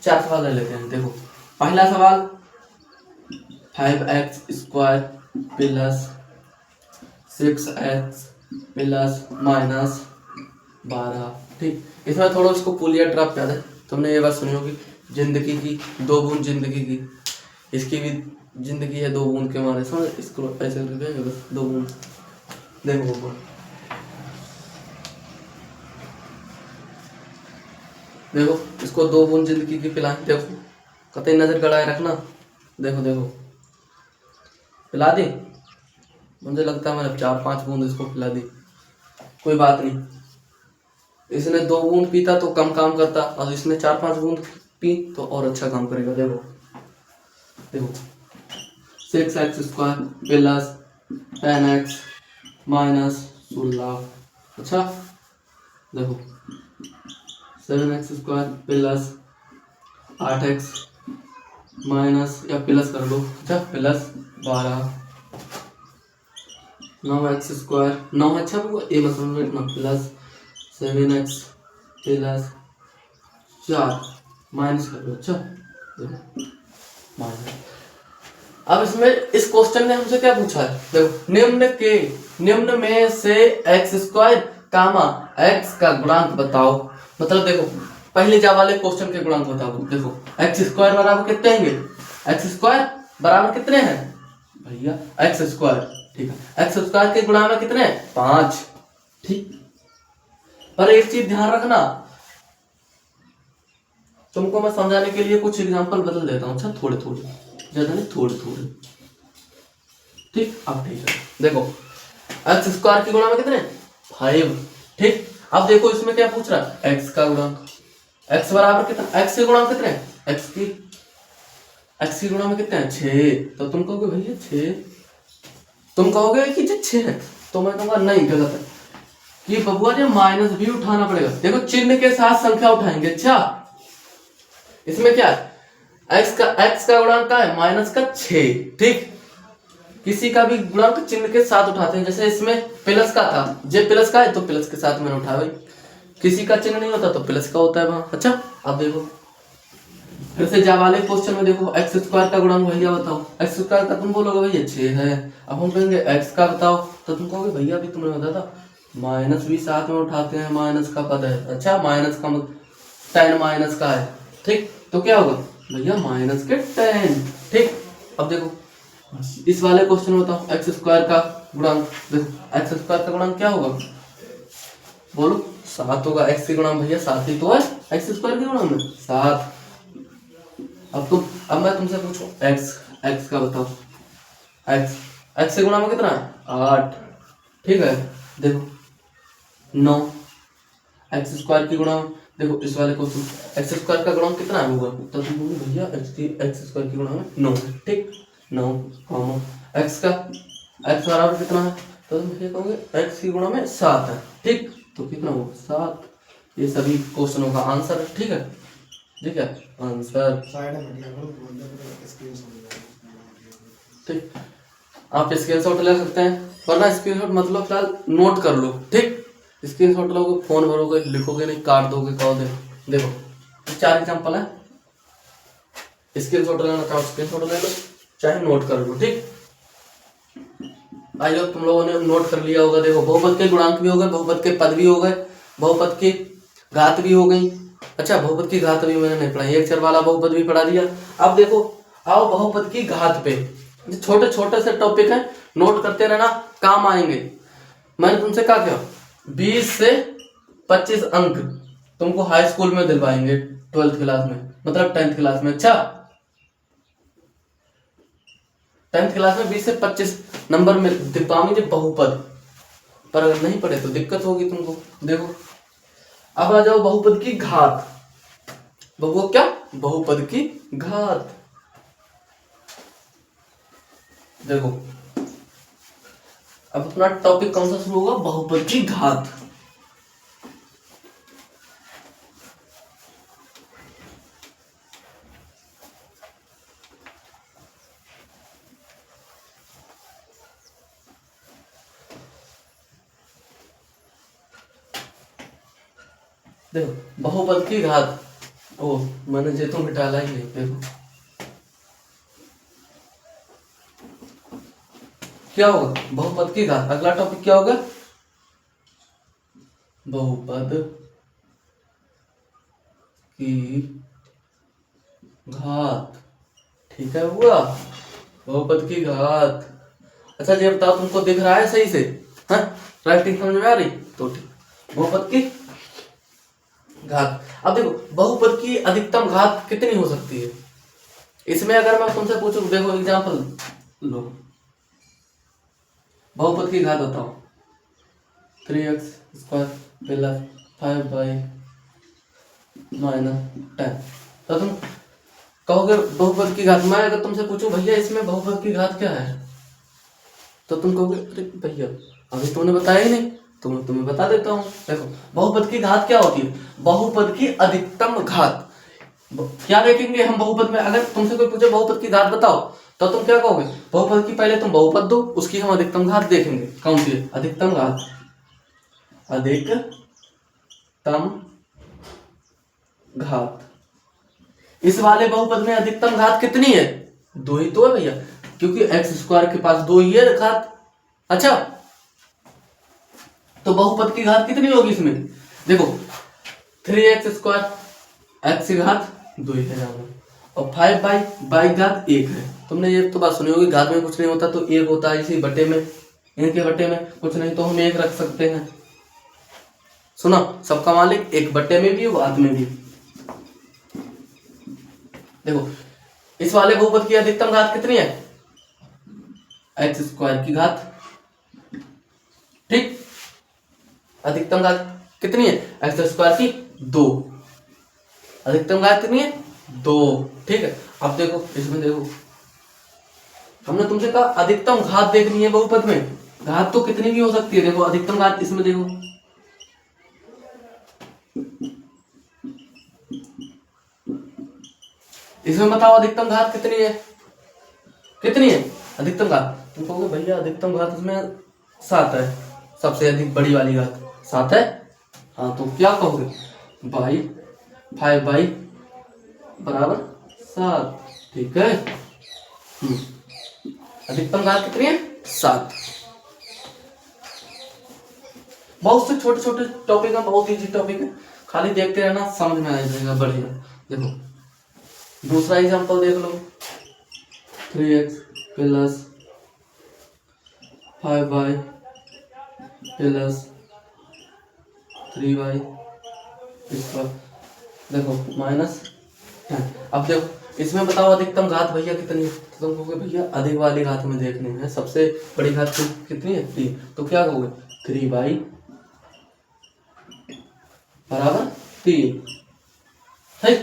4 सवाल ले लेते हैं। देखो पहला सवाल 5x square plus 6x plus minus 12। ठीक, इसमें थोड़ा उसको पुलिया ड्रॉप याद है, तुमने ये बात सुनी होगी, जिंदगी की 2 बूंद जिंदगी की, इसकी भी जिंदगी है 2 बूंद के मारे, समझ, इसको ऐसे करके बस 2 बूंद। देखो देखो इसको 2 बूंद जिंदगी की पिलाएं, देखो कतई नजर गड़ाए रखना। देखो देखो पिला दी, मुझे लगता है मैंने 4-5 बूंद इसको पिला दी, कोई बात नहीं। इसने 2 बूंद पीता तो कम काम करता, और इसने 4-5 बूंद पी तो और अच्छा काम करेगा। देखो देखो 6x square plus 10x minus 16। अच्छा देखो 7x square plus 8x minus, या प्लस कर लो, अच्छा प्लस 12। 9x स्क्वायर 9, अच्छा ये मतलब बैठना, प्लस 7x प्लस 4 माइनस कर लो। अच्छा देखो माइनस। अब इसमें इस क्वेश्चन ने हमसे क्या पूछा है, देखो निम्न में से एक्स स्क्वायर कामा एक्स का गुणांक बताओ। मतलब देखो पहले जा वाले क्वेश्चन के गुणांक बताओ। देखो एक्स स्क्वायर बराबर कितने होंगे, एक्स स्क्वायर बराबर कितने हैं भैया एक्स स्क्वायर, ठीक है, एक्स स्क्वायर के गुणा में कितने 5। ठीक, पर एक चीज ध्यान रखना, तुमको मैं समझाने के लिए कुछ एग्जांपल बदल देता हूँ। अच्छा थोड़े थोड़े, ज्यादा नहीं, थोड़े थोड़े। ठीक, अब ठीक है, देखो एक्स स्क्वायर के गुणा में कितने 5। ठीक, अब देखो इसमें क्या पूछ रहा है, एक्स का गुणांक, एक्स बराबर कितना, एक्स के गुणांक कितने, एक्स की गुणा में कितने हैं 6। तो तुम कहोगे भैया 6, तुम कहोगे कि 6 है, तो मैं कहूंगा नहीं, गलत है, कि बबुआ जी माइनस भी उठाना पड़ेगा। देखो चिन्ह के साथ संख्या उठाएंगे। अच्छा इसमें क्या है, एक्स का गुणांक का है माइनस का 6। ठीक, किसी का भी गुणांक चिन्ह के साथ उठाते हैं, जैसे इसमें प्लस का था, जे प्लस का है तो प्लस के साथ मैंने उठाया भाई, किसी का चिन्ह नहीं होता तो प्लस का होता है वहां। अच्छा अब देखो फिर से जा वाले क्वेश्चन में देखो एक्स स्क्वायर का गुणांक भैया बताओ। एक्स स्क्वायर का तुम बोलोगे भैया 6 है। अब हम कहेंगे एक्स का बताओ तो तुम कहोगे भैया अभी तुमने बताया था माइनस भी साथ में उठाते हैं, माइनस का पद है। अच्छा माइनस का टेन माइनस का है, ठीक। तो क्या होगा भैया माइनस के 10, ठीक। अब देखो इस वाले क्वेश्चन में बताओ एक्स स्क्वायर का गुणांक। देखो एक्स स्क्वायर का गुणांक क्या होगा बोलो 7 होगा। एक्स के गुणांक भैया 7 ही तो है, एक्स स्क्वायर के गुणांक में 7। अब मैं तुमसे पूछूं एक्स का बताओ। एक्स एक्स के गुणा में कितना है 8, ठीक है। देखो 9 एक्स स्क्वायर की गुणा में देखो इस वाले क्वेश्चन एक्स स्क्वायर का गुणांक कितना है होगा तो तुम बोलोगे भैया एक्स स्क्वायर की गुणा में 9 है, ठीक। 9 कॉमा एक्स का एक्स बराबर कितना है तो तुम भैया कहोगे एक्स की गुणा में 7 है, ठीक। तो कितना होगा 7। ये सभी क्वेश्चनों का आंसर है, ठीक है। ठीक है आंसर, ठीक। आप स्क्रीनशॉट ले सकते हैं, वरना स्क्रीनशॉट मतलब फिलहाल नोट कर लो, ठीक। स्क्रीनशॉट लोगे फोन भरोगे लिखोगे नहीं काट दोगे कहोगे। देखो 4 एग्जांपल है, स्क्रीनशॉट लेना चाहो स्क्रीनशॉट ले लो चाहे नोट कर लो, ठीक। आई होप तुम लोगों ने नोट कर लिया होगा। देखो बहुपद के गुणांक भी हो गए, बहुपद के पद भी हो गए, बहुपद की घात भी हो गई। अच्छा बहुपद की घात भी मैंने नहीं पढ़ाई, एक चर वाला बहुपद भी पढ़ा दिया। अब देखो आओ बहुपद की घात पे, छोटे छोटे से टॉपिक है, नोट करते रहना काम आएंगे। मैंने तुमसे कहा क्या 20 से 25 अंक तुमको हाई स्कूल में दिलवाएंगे 12th क्लास में, मतलब 10th क्लास में। अच्छा 10th क्लास में 20 से 25 नंबर में दिलवाएंगे बहुपद, पर अगर नहीं पढ़े तो दिक्कत होगी तुमको। देखो अब आ जाओ बहुपद की घात। बहुपद क्या बहुपद की घात। देखो अब अपना टॉपिक कौन सा शुरू होगा बहुपद की घात। देखो बहुपद की घात, ओ मैंने जे तो मिटाला ही नहीं। देखो क्या होगा बहुपद की घात। अगला टॉपिक क्या होगा बहुपद की घात, ठीक है हुआ बहुपद की घात। अच्छा ये बताओ तुमको दिख रहा है सही से, हाँ राइटिंग समझ में आ रही तो ठीक। बहुपद की घात। अब देखो बहुपद की अधिकतम घात कितनी हो सकती है। इसमें अगर मैं तुमसे पूछूं, देखो एग्जांपल लो, बहुपद की घात बताओ 3x square plus 5y minus 10। तो तुम कहोगे बहुपद की घात। मैं अगर तुमसे पूछूं भैया इसमें बहुपद की घात क्या है तो तुम कहोगे अरे भैया अभी तुमने बताया ही नहीं, तुम्हें बता देता हूँ। देखो बहुपद की घात क्या होती है, बहुपद की अधिकतम घात। क्या देखेंगे हम बहुपद में, अगर तुमसे कोई पूछे बहुपद की घात बताओ तो तुम क्या कहोगे बहुपद की पहले तुम बहुपद दो, उसकी हम अधिकतम घात देखेंगे। कौन सी है अधिकतम घात, अधिकतम घात। इस वाले बहुपद में अधिकतम घात कितनी है 2 ही तो है भैया, क्योंकि एक्स स्क्वायर के पास 2 ही है घात। अच्छा तो बहुपद की घात कितनी होगी इसमें, देखो 3x स्क्वायर एक्स की घात 2 ही है जाना, और 5 घात 1 है। तुमने ये तो बात सुनी होगी घात में कुछ नहीं होता तो 1 होता है, इसी बटे में इनके बटे में कुछ नहीं तो हम 1 रख सकते हैं। सुना सबका मालिक एक बटे में भी घात में भी। देखो इस वाले बहुपद की अधिकतम घात कितनी है एक्स स्क्वायर की घात, ठीक। अधिकतम घात कितनी है एक्स स्क्वायर की 2, अधिकतम घात कितनी है 2, ठीक है। अब देखो इसमें देखो हमने तुमसे कहा अधिकतम घात देखनी है बहुपद में, घात तो कितनी भी हो सकती है। देखो अधिकतम घात इसमें देखो इसमें बताओ अधिकतम घात कितनी है, कितनी है अधिकतम घात। तुम कहोगे भैया अधिकतम घात इसमें 7 है, सबसे अधिक बड़ी वाली घात 7 है। हाँ तो क्या कहोगे 5 बाई बराबर 7। ठीक है। अधिकतम घात कितनी है? 7। बहुत से छोटे छोटे टॉपिक है, बहुत इजी टॉपिक है, खाली देखते रहना, समझ में आ जाएगा। बढ़िया। देखो दूसरा एग्जांपल देख लो। 3x plus 5y plus 3y square, देखो माइनस 10। अब देखो इसमें बताओ अधिकतम घात भैया कितनी है? तो तुम कहोगे भैया अधिक वाली घात में देखने में सबसे बड़ी घात कितनी है? 3। तो क्या कहोगे? 3y बराबर 3 है।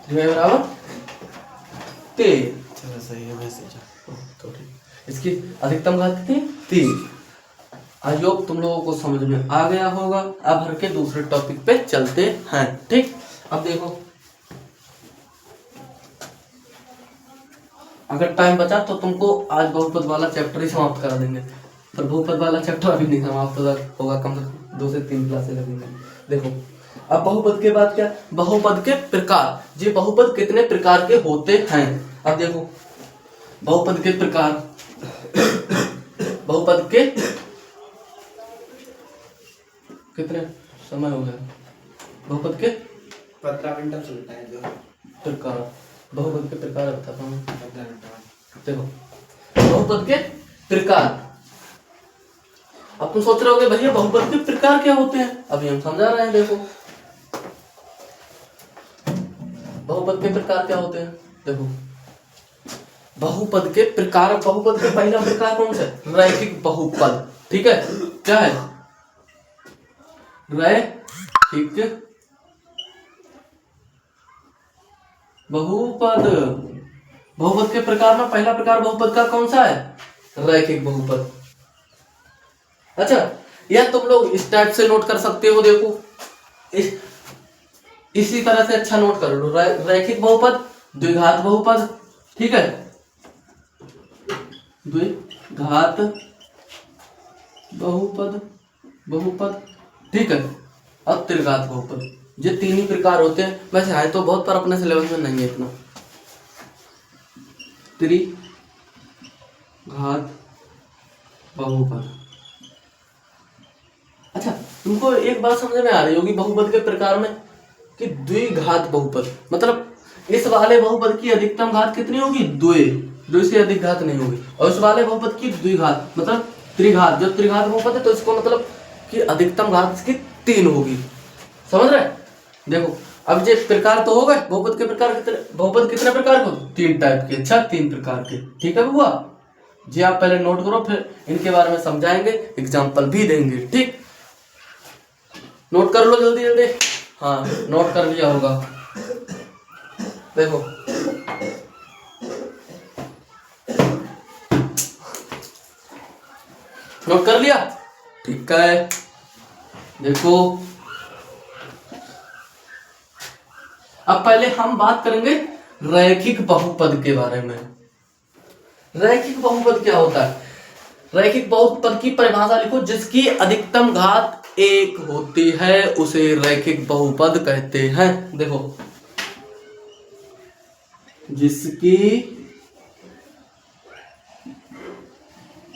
3y बराबर 3। चलो सही है, मैसेज तो ठीक, इसकी अधिकतम घात कितनी है? 3। आई होप तुम लोगों को समझ में आ गया होगा। अब हर के दूसरे टॉपिक पे चलते हैं। ठीक, अब देखो अगर टाइम बचा तो तुमको आज बहुपद वाला चैप्टर ही समाप्त करा देंगे, पर बहुपद वाला चैप्टर अभी नहीं समाप्त होगा, कम से कम 2 से 3 क्लासें लगेंगी। देखो अब बहुपद के बाद क्या? बहुपद के प्रकार। जी बहुपद कितने प्रकार के होते हैं? अब देखो बहुपद के प्रकार, बहुपद के कितने समय हो गया? बहुपद के 15 मिनट चलता है जो प्रकार, बहुपद के प्रकार बताता हूँ। 15 मिनट। देखो बहुपद के प्रकार, अब तुम सोच रहे होगे भैया बहुपद के प्रकार क्या होते हैं? अभी हम समझा रहे हैं। देखो बहुपद के प्रकार क्या होते हैं? देखो बहुपद के प्रकार, बहुपद के पहला प्रकार कौन सा है? रैखिक बहुपद। ठीक है, क्या है? रैखिक बहुपद। बहुपद के प्रकार में पहला प्रकार बहुपद का कौन सा है? रैखिक बहुपद। अच्छा, यह तुम लोग इस टाइप से नोट कर सकते हो। देखो इसी तरह से अच्छा नोट कर लो। रैखिक बहुपद, द्विघात बहुपद। ठीक है, द्विघात बहुपद, बहुपद। ठीक है, अब त्रिघात बहुपद। ये 3 ही प्रकार होते हैं। वैसे है तो बहुत, पर अपने सिलेबस में नहीं है इतना। त्रिघात बहुपद। अच्छा, तुमको एक बात समझ में आ रही होगी बहुपद के प्रकार में कि द्विघात बहुपद मतलब इस वाले बहुपद की अधिकतम घात कितनी होगी? 2 से अधिक घात नहीं होगी। और इस वाले बहुपद की द्विघात मतलब त्रिघात, जो त्रिघात बहुपद है तो इसको मतलब कि अधिकतम घात इसकी 3 होगी। समझ रहे? देखो अब ये प्रकार तो हो गए बहुपद के प्रकार। कितने बहुपद कितने प्रकार के? 3 टाइप के। अच्छा 3 प्रकार के। ठीक है बुआ जी, आप पहले नोट करो, फिर इनके बारे में समझाएंगे, एग्जाम्पल भी देंगे। ठीक, नोट कर लो जल्दी जल्दी। हाँ नोट कर लिया होगा। देखो नोट कर लिया? ठीक है। देखो अब पहले हम बात करेंगे रैखिक बहुपद के बारे में। रैखिक बहुपद क्या होता है? रैखिक बहुपद की परिभाषा लिखो। जिसकी अधिकतम घात 1 होती है उसे रैखिक बहुपद कहते हैं। देखो जिसकी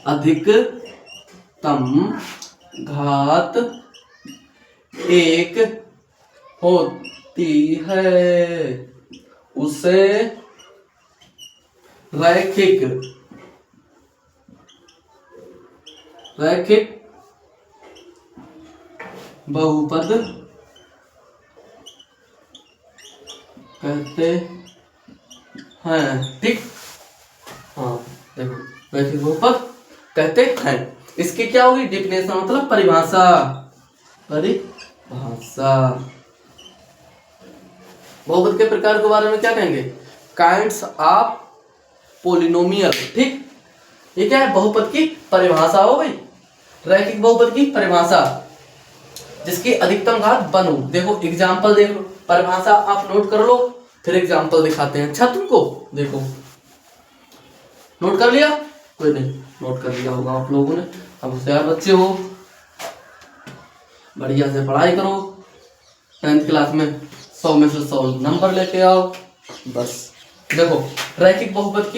अधिकतम घात 1 होती है उसे रैखिक बहुपद कहते हैं। ठीक, हाँ देखो रैखिक बहुपद कहते हैं। इसकी क्या होगी डेफिनेशन मतलब परिभाषा। परिभाषा बहुपद के प्रकार के बारे में क्या कहेंगे? Kinds of polynomial. ठीक, ये क्या है? बहुपद की परिभाषा हो गई। रैखिक बहुपद की परिभाषा जिसकी अधिकतम घात 1 हो। देखो एग्जांपल देख लो, परिभाषा आप नोट कर लो, फिर एग्जांपल दिखाते हैं। अच्छा तुमको देखो नोट कर लिया? कोई नहीं नोट कर लिया होगा आप लोगों ने। अब होशियार बच्चे हो, बढ़िया से पढ़ाई करो। 10th क्लास में 100 में से 100 नंबर लेके आओ बस। देखो रैखिक बहुपद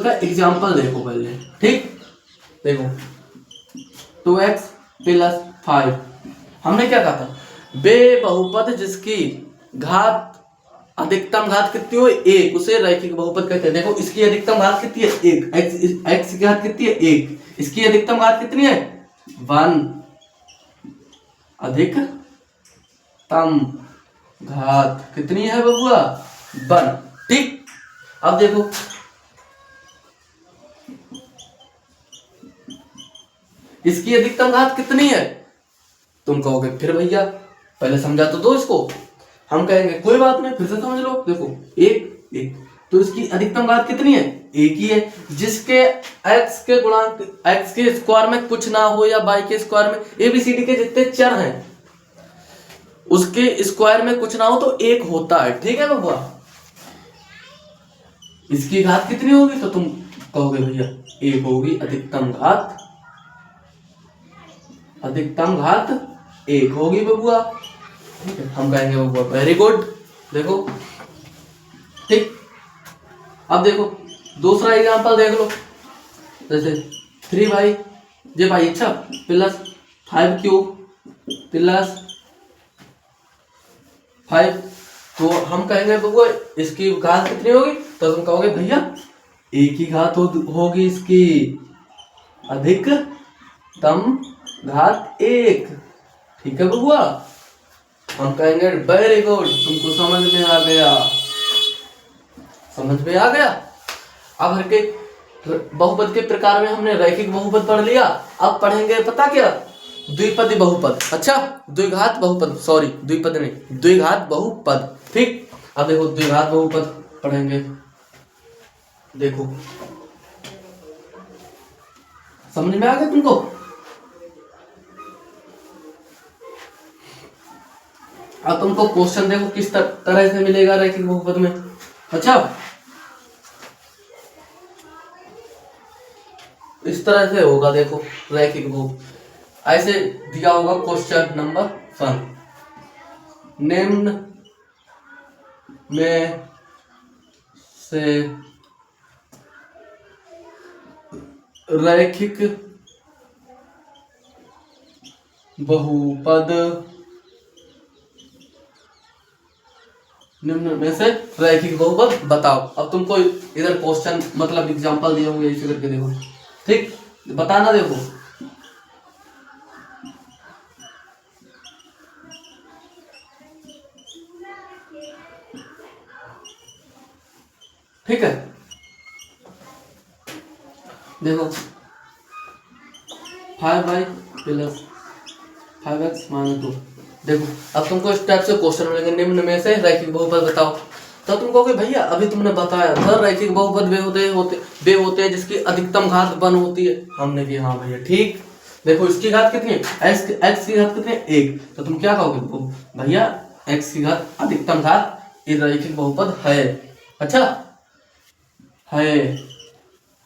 का एग्जाम्पल देखो पहले, ठीक। देखो 2x प्लस 5, हमने क्या कहा था, वे बहुपद जिसकी घात अधिकतम घात कितनी हो 1 उसे रैखिक बहुपद कहते हैं। देखो इसकी अधिकतम घात कितनी है 1, x की घात कितनी है 1, इसकी अधिकतम घात कितनी है 1, अधिकतम घात कितनी है बबुआ 1, ठीक। अब देखो इसकी अधिकतम घात कितनी है, तुम कहोगे फिर भैया पहले समझा तो दो इसको, हम कहेंगे कोई बात नहीं फिर से समझ लो। देखो 1 तो इसकी अधिकतम घात कितनी है 1 ही है, जिसके x के गुणांक x के स्क्वायर में कुछ ना हो या y के स्क्वायर में ABCD के जितने चर हैं उसके स्क्वायर में कुछ ना हो तो 1 होता है, ठीक है बबुआ। इसकी घात कितनी होगी तो तुम कहोगे भैया 1 होगी, अधिकतम घात 1 होगी बबुआ, ठीक है। हम कहेंगे बबुआ वेरी गुड। देखो ठीक। अब देखो दूसरा एग्जांपल देख लो, जैसे 3y जे भाई अच्छा प्लस 5 क्यूब प्लस 5, तो हम कहेंगे बबुआ इसकी घात कितनी होगी तो तुम कहोगे भैया 1 की घात होगी इसकी, अधिकतम घात 1, ठीक है बबुआ। हम कहेंगे वेरी गुड, तुमको समझ में आ गया। अब हर के बहुपद के प्रकार में हमने रैखिक बहुपद पढ़ लिया, अब पढ़ेंगे पता क्या द्विपदी बहुपद, अच्छा द्विघात बहुपद, सॉरी द्विपद नहीं द्विघात बहुपद, ठीक। अब देखो द्विघात बहुपद पढ़ेंगे, देखो समझ में आ गया तुमको। अब तुमको क्वेश्चन देखो किस तरह से मिलेगा रैखिक बहुपद में, अच्छा इस तरह से होगा। देखो रैखिक बहुपद ऐसे दिया होगा, क्वेश्चन नंबर 1, निम्न में से रैखिक बहुपद, निम्न में से रैखिक बहुपद बताओ। अब तुमको इधर क्वेश्चन मतलब एग्जांपल दिए होंगे, इसे करके देखो, ठीक बताना। देखो ठीक है, देखो 5y प्लस 5x माइनस 2। देखो अब तुमको इस टाइप से क्वेश्चन मिलेंगे, निम्न में से रैखिक बहुपद बताओ, तो तुम कहोगे भैया अभी तुमने बताया था रैखिक बहुपद वे होते हैं जिसकी अधिकतम घात 1 होती है। हमने कहा हाँ भैया ठीक। देखो इसकी घात कितनी है x की घात कितनी है 1, तो तुम क्या कहोगे भैया x की घात अधिकतम घात ये रैखिक बहुपद है, अच्छा है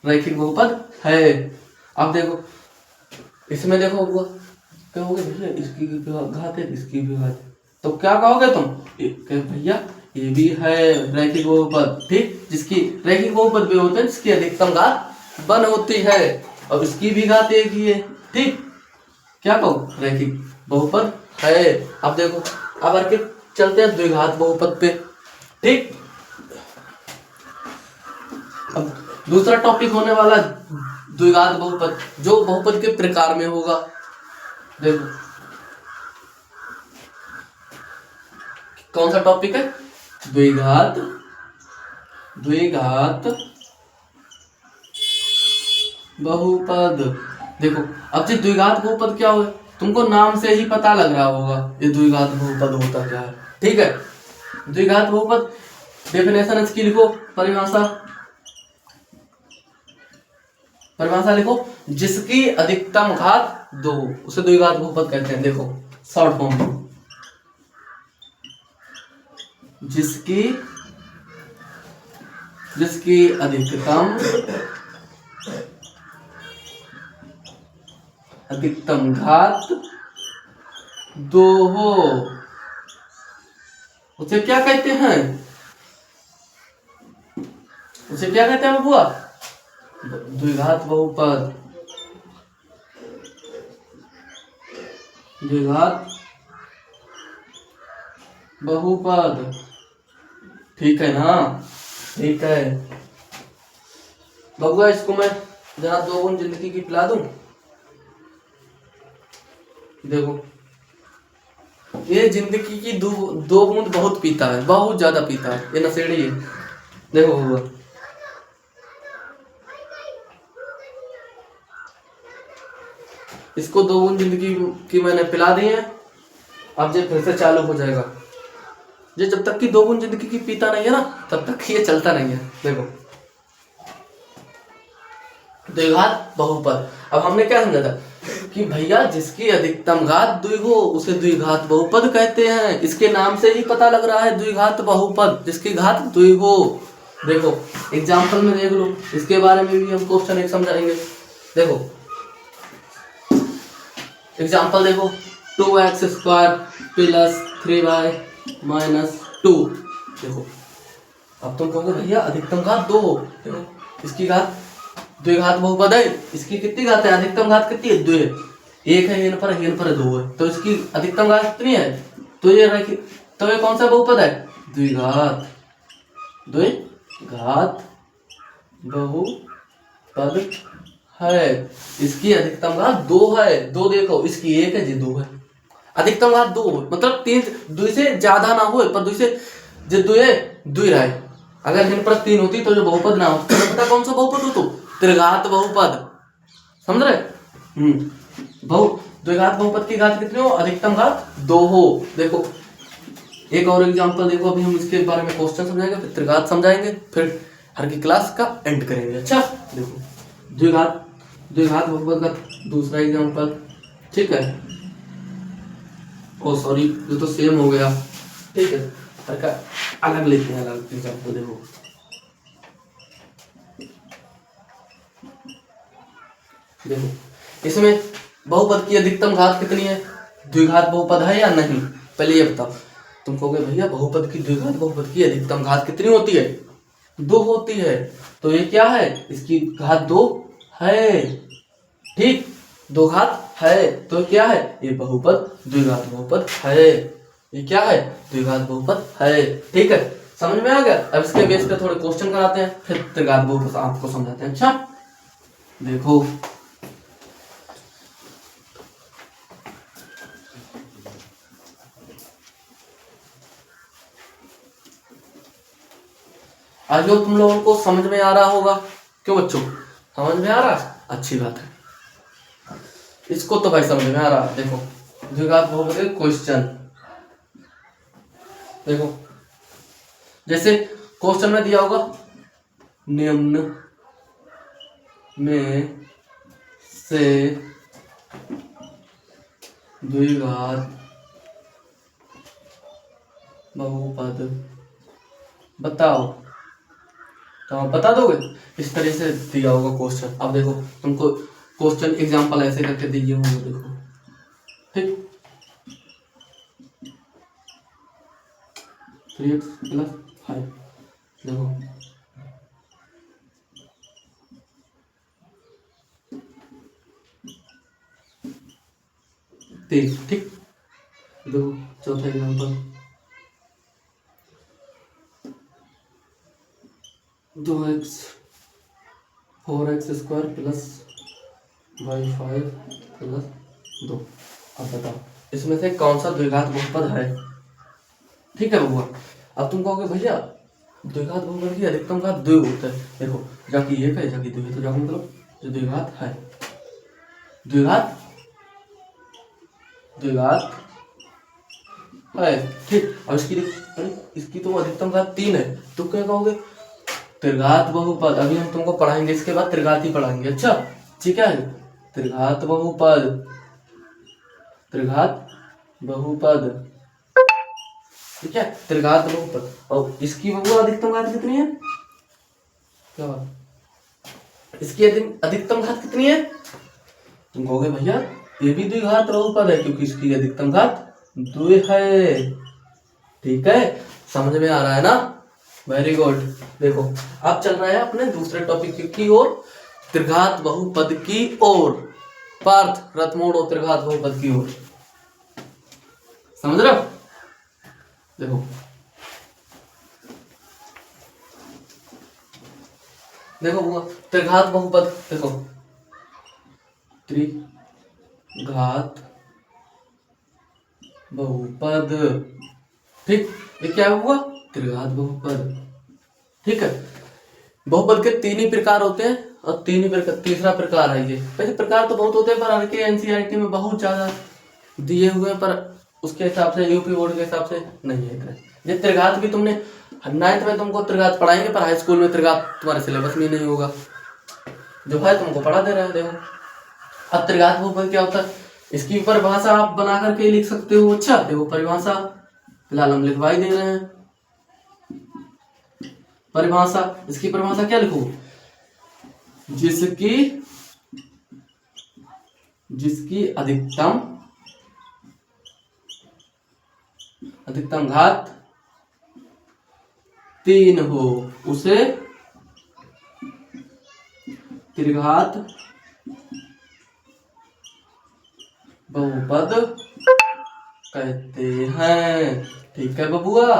रैखिक बहुपद है। अब देखो इसमें देखो हुआ कहोगे भैया इसकी भी घात है इसकी भी घात है, तो क्या कहोगे तुम भैया ये भी है रैखिक बहुपद, ठीक। जिसकी रैखिक बहुपद वे होते हैं जिसकी अधिकतम घात 1 होती है और इसकी भी घात 1 ही है, ठीक। क्या कहो रैखिक बहुपद है। अब देखो अब आके चलते हैं द्विघात बहुपद पे, ठीक। अब दूसरा टॉपिक होने वाला द्विघात बहुपद, जो बहुपद के प्रकार में होगा। देखो कौन सा टॉपिक है द्विघात बहुपद। देखो अब जी द्विघात बहुपद क्या हो, तुमको नाम से ही पता लग रहा होगा ये द्विघात बहुपद होता क्या है, ठीक है। द्विघात बहुपद डेफिनेशन इसकी लिखो, परिभाषा लिखो, जिसकी अधिकतम घात 2 उसे द्विघात बहुपद कहते हैं। देखो शॉर्ट फॉर्म, जिसकी अधिकतम घात 2 हो उसे क्या कहते हैं? उसे क्या कहते हैं बुआ? द्विघात बहुपद। द्विघात बहुपद, ठीक है ना? ठीक है बबुआ, इसको मैं जरा 2 बूंद जिंदगी की पिला दूं। देखो ये जिंदगी की 2 बूंद बहुत पीता है, बहुत ज्यादा पीता है, ये नशेड़ी है। देखो बबुआ, इसको 2 बूंद जिंदगी की मैंने पिला दी है। अब ये फिर से चालू हो जाएगा। ये जब तक कि 2 बूंद जिंदगी की पीता नहीं है ना, तब तक ये चलता नहीं है। देखो द्विघात बहुपद। अब हमने क्या समझा था कि भैया जिसकी अधिकतम घात द्वि हो उसे द्विघात बहुपद कहते हैं। इसके नाम से ही पता लग रहा है द्विघात बहुपद, जिसकी घात द्वि हो। देखो एग्जाम्पल में देख लो, इसके बारे में भी हम क्वेश्चन एक समझाएंगे। देखो एग्जाम्पल देखो, 2x² प्लस 3y माइनस 2। देखो अब तुम कहोगे भैया अधिकतम घात 2 हो, देखो इसकी घात द्विघात बहुपद है। इसकी कितनी घात है? अधिकतम घात कितनी है? 2 है। 1 है यहाँ पर 2 है, तो इसकी अधिकतम घात कितनी है? तो ये रखी, तो ये कौन सा बहुपद है? द्विघात बहुपद है। इसकी अधिकतम घात 2 है। 2 देखो, इसकी 1 है, जी 2 है। अधिकतम घात 2 मतलब 3 2 से ज्यादा ना हो, पर 2 से जो 2 है 2 रहे। अगर इन पर 3 होती तो जो बहुपद ना हो, तो पता कौन सा बहुपद हो? तो त्रिघात बहुपद, समझ रहे? द्विघात बहुपद की घात कितनी हो? अधिकतम घात 2 हो। देखो एक और एग्जांपल देखो, अभी हम इसके बारे में क्वेश्चन समझाएंगे, फिर त्रिघात समझाएंगे, फिर हर की क्लास का एंड करेंगे। अच्छा देखो द्विघात बहुपद का दूसरा एग्जांपल, ठीक है? ओ सॉरी, ये तो सेम हो गया, ठीक है? हर का अलग लेते हैं, अलग एग्जांपल। देखो देखो इसमें बहुपद की अधिकतम घात कितनी है? द्विघात बहुपद है या नहीं, पहले ये बताओ। तुम कहोगे भैया बहुपद की द्विघात बहुपद की अधिकतम घात कितनी होती है? 2 होती है। तो ये क्या है? इसकी घात 2 है, ठीक? 2 घात है, तो क्या है? ये बहुपद द्विघात बहुपद है। ये क्या है? द्विघात बहुपद है, ठीक है? समझ में आ गया? अब इसके बेस पे थोड़े क्वेश्चन कराते हैं, फिर त्रिघात बहुपद आपको समझाते हैं। अच्छा देखो आज जो तुम लोगों को समझ में आ रहा होगा, क्यों बच्चों समझ में आ रहा है? अच्छी बात है, इसको तो भाई समझ में आ रहा है। देखो द्विघात बहुपद क्वेश्चन देखो, जैसे क्वेश्चन में दिया होगा निम्न में से द्विघात बहुपद बताओ, तो आप बता दोगे? इस तरह से दिया होगा क्वेश्चन। अब देखो तुमको क्वेश्चन एग्जांपल ऐसे करके दिए होंगे, देखो ठीक। 3x + 5, देखो ठीक। देखो चौथा एग्जांपल, 2x 4x² + y5 + 2। अब बताओ इसमें से कौन सा द्विघात बहुपद है? ठीक है बबुआ। अब तुम कहोगे भैया द्विघात बहुपद की अधिकतम घात 2 होता है। देखो जाकि 1 है जाकि 2 है, तो जाकि मतलब जो द्विघात है, द्विघात है, ठीक। और इसकी तो अधिकतम घात 3 है, तो क्या कहोगे? त्रिघात बहुपद। अभी हम तुमको पढ़ाएंगे, इसके बाद त्रिघात ही पढ़ाएंगे। अच्छा ठीक है? त्रिघात बहुपद ठीक है, त्रिघात बहुपद। और इसकी बहुपद अधिकतम घात कितनी है? क्या बात? इसकी अधिकतम घात कितनी है? तुम कहोगे भैया ये भी द्विघात बहुपद है, क्योंकि इसकी अधिकतम घात 2 है, ठीक है, समझ में आ रहा है ना? Very good. देखो अब चल रहा है अपने दूसरे टॉपिक की ओर, त्रिघात बहुपद की ओर। पार्थ रथ मोड़ो त्रिघात बहुपद की ओर। समझ रहे हो? देखो देखो हुआ त्रिघात बहुपद। देखो त्रिघात बहुपद, ठीक। ये क्या हुआ? त्रिघात बहुपद। ठीक है, बहुपद के तीन ही प्रकार होते हैं और तीन ही प्रकार, तीसरा प्रकार है ये। वैसे प्रकार तो बहुत होते हैं पर आरके एनसीईआरटी में बहुत ज्यादा दिए हुए हैं, पर उसके हिसाब से यूपी बोर्ड के हिसाब से नहीं है इतने। ये त्रिघात भी तुमने 9th में तुमको त्रिघात पढ़ाएंगे, पर हाई स्कूल में त्रिघात तुम्हारे सिलेबस में नहीं होगा, जो है तुमको पढ़ा दे रहे हैं। देखो अब त्रिघात बहुपद क्या होता है, इसकी परिभाषा आप बना करके लिख सकते हो। अच्छा देखो परिभाषा फिलहाल हम लिखवाई दे रहे हैं। परिभाषा, इसकी परिभाषा क्या लिखो? जिसकी अधिकतम घात 3 हो उसे त्रिघात बहुपद कहते हैं। ठीक है बबुआ?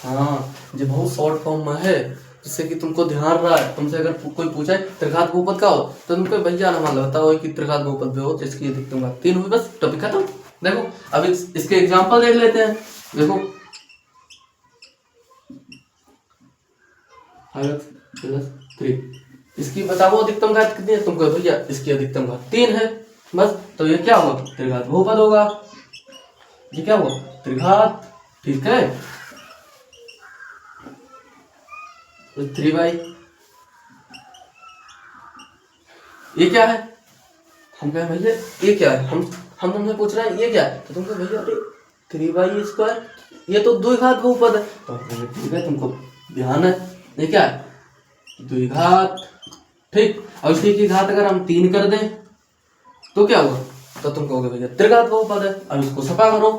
हाँ, ये बहुत शॉर्ट फॉर्म में है, जिससे कि तुमको ध्यान रहा है। तुमसे अगर कोई पूछे त्रिघात बहुपद का हो तो तुमको भैया ना मान बताओ कि त्रिघात बहुपद हो जिसकी अधिकतम घात 3 हुई, बस टॉपिक खत्म। देखो अब इसके एग्जांपल देख लेते हैं। देखो 5x+3, इसकी बताओ अधिकतम घात कितनी है? तुमको भैया इसकी अधिकतम घात 3 है, बस। तो ये क्या हुआ? त्रिघात बहुपद होगा। ये क्या हुआ? त्रिघात। ठीक है, तो 3/, ये क्या है? हम कहें भैया ये क्या है? हम तुमसे पूछ रहे हैं ये क्या है, तो तुम कहे भैया अरे 3/2, ये तो द्विघात बहुपद है। तो ठीक है, तुमको ध्यान है। ये क्या है? द्विघात। ठीक, और इसी की घात अगर हम 3 कर दें तो क्या होगा? तो तुम कहोगे भैया त्रिघात बहुपद है। अब इसको सफा करो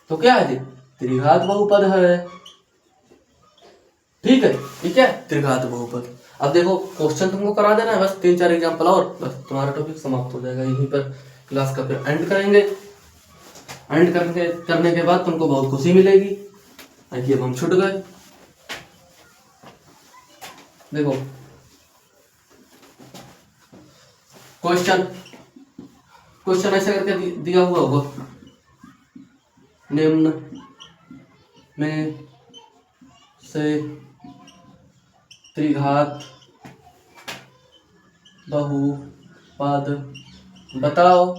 तो क्या है? त्रिघात बहुपद है। ठीक है, ठीक है, त्रिघात बहुपद। अब देखो क्वेश्चन तुमको करा देना है, बस 3-4 एग्जांपल और बस तुम्हारा टॉपिक समाप्त हो जाएगा। यहीं पर क्लास का फिर एंड करेंगे। एंड करने के बाद तुमको बहुत खुशी मिलेगी कि अब हम छूट गए। देखो क्वेश्चन ऐसे करके दिया हुआ होगा, निम्न में से त्रिघात बहुपद बताओ।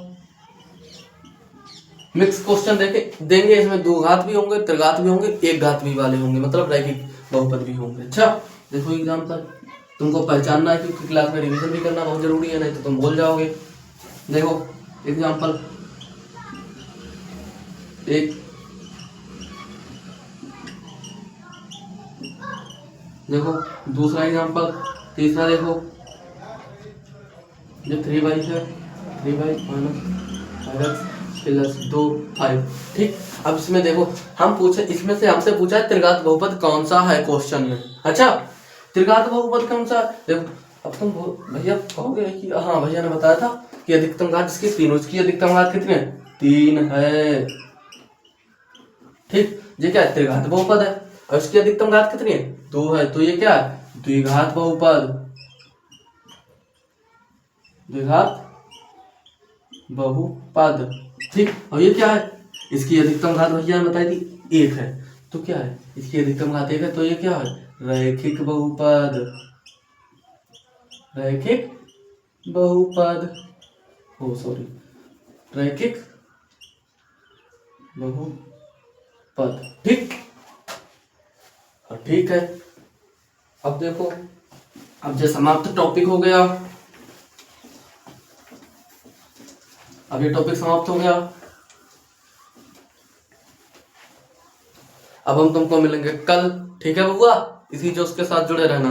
मिक्स क्वेश्चन देंगे, इसमें 2 घात भी होंगे, त्रिघात भी होंगे, 1 घात भी वाले होंगे, मतलब रैखिक बहुपद भी होंगे। अच्छा देखो एग्जांपल, तुमको पहचानना है क्योंकि क्लास में रिवीजन भी करना बहुत जरूरी है, नहीं तो तुम भूल जाओगे। देखो एग्जांपल 1, देखो दूसरा एग्जांपल, तीसरा देखो जो 3/, है 3/- 5x+2 5। ठीक, अब इसमें देखो हम पूछे, इसमें से हमसे पूछा है त्रिघात बहुपद कौन सा है क्वेश्चन में। अच्छा त्रिघात बहुपद कौन सा? देखो अब तुम भैया कहोगे कि हाँ भैया ने बताया था कि अधिकतम घात इसकी 3, उसकी अधिकतम घात कितनी है? 3 है। ठीक, ये क्या है? त्रिघात बहुपद है। और इसकी अधिकतम घात कितनी है? 2 है, तो ये क्या है? द्विघात बहुपद। द्विघात बहुपद। ठीक, और ये क्या है? इसकी अधिकतम घात भैया ने बताई थी 1 है, तो क्या है? इसकी अधिकतम घात 1 है, तो ये क्या है? रैखिक बहुपद। रैखिक बहुपद, ओ सॉरी, रैखिक बहुपद। ठीक, ठीक है। अब देखो, अब ये समाप्त टॉपिक हो गया। अब ये टॉपिक समाप्त हो गया। अब हम तुमको मिलेंगे कल। ठीक है बबुआ, इसी जोश के साथ जुड़े रहना।